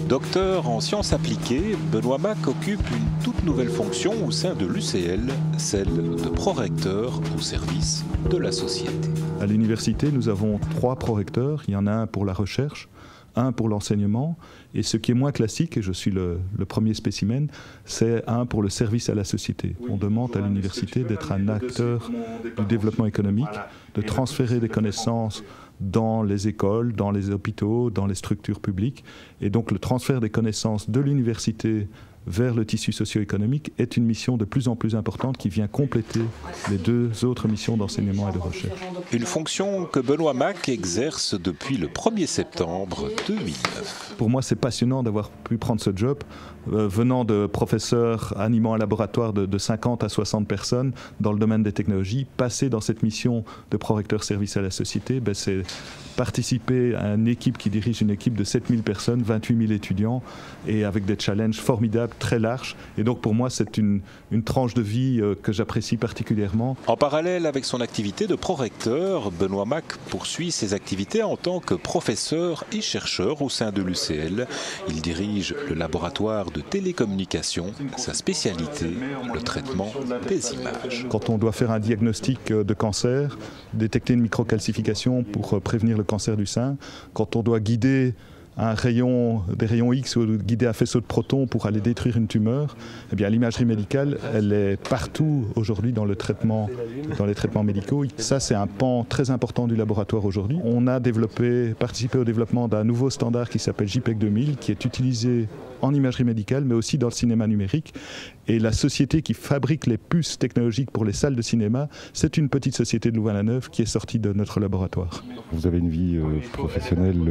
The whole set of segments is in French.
Docteur en sciences appliquées, Benoît Mac occupe une toute nouvelle fonction au sein de l'UCL, celle de prorecteur au service de la société. À l'université, nous avons 3 prorecteurs. Il y en a un pour la recherche, un pour l'enseignement, et ce qui est moins classique, et je suis le premier spécimen, c'est un pour le service à la société. On demande à l'université d'être un acteur du développement économique, de transférer des connaissances dans les écoles, dans les hôpitaux, dans les structures publiques. Et donc le transfert des connaissances de l'université vers le tissu socio-économique est une mission de plus en plus importante qui vient compléter les 2 autres missions d'enseignement et de recherche. Une fonction que Benoît Mac exerce depuis le 1er septembre 2009. Pour moi, c'est passionnant d'avoir pu prendre ce job. Venant de professeurs animant un laboratoire de 50 à 60 personnes dans le domaine des technologies, passer dans cette mission de prorecteur service à la société, c'est participer à une équipe qui dirige une équipe de 7000 personnes, 28 000 étudiants, et avec des challenges formidables, très larges. Et donc pour moi, c'est une tranche de vie que j'apprécie particulièrement. En parallèle avec son activité de prorecteur, Benoît Mac poursuit ses activités en tant que professeur et chercheur au sein de l'UCL. Il dirige le laboratoire de télécommunication, sa spécialité, le traitement des images. Quand on doit faire un diagnostic de cancer, détecter une microcalcification pour prévenir le cancer du sein, quand on doit guider des rayons X ou guider un faisceau de protons pour aller détruire une tumeur, eh bien l'imagerie médicale, elle est partout aujourd'hui dans les traitements médicaux. Ça, c'est un pan très important du laboratoire aujourd'hui. On a participé au développement d'un nouveau standard qui s'appelle JPEG 2000, qui est utilisé en imagerie médicale, mais aussi dans le cinéma numérique. Et la société qui fabrique les puces technologiques pour les salles de cinéma, c'est une petite société de Louvain-la-Neuve qui est sortie de notre laboratoire. Vous avez une vie professionnelle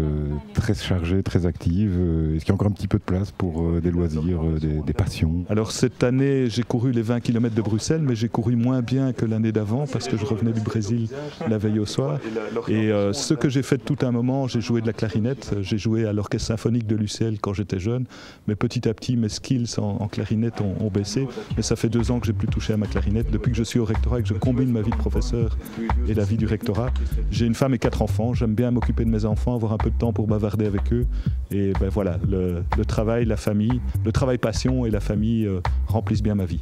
très chargée, très active. Est-ce qu'il y a encore un petit peu de place pour des loisirs, des passions? Alors cette année, j'ai couru les 20 km de Bruxelles, mais j'ai couru moins bien que l'année d'avant parce que je revenais du Brésil la veille au soir. Et ce que j'ai fait de tout un moment, j'ai joué de la clarinette. J'ai joué à l'orchestre symphonique de l'UCL quand j'étais jeune. Mais petit à petit, mes skills en clarinette ont baissé. Mais ça fait 2 ans que j'ai plus touché à ma clarinette. Depuis que je suis au rectorat et que je combine ma vie de professeur et la vie du rectorat, j'ai une femme et 4 enfants. J'aime bien m'occuper de mes enfants, avoir un peu de temps pour bavarder avec eux. Et voilà, le travail, la famille, le travail passion et la famille remplissent bien ma vie.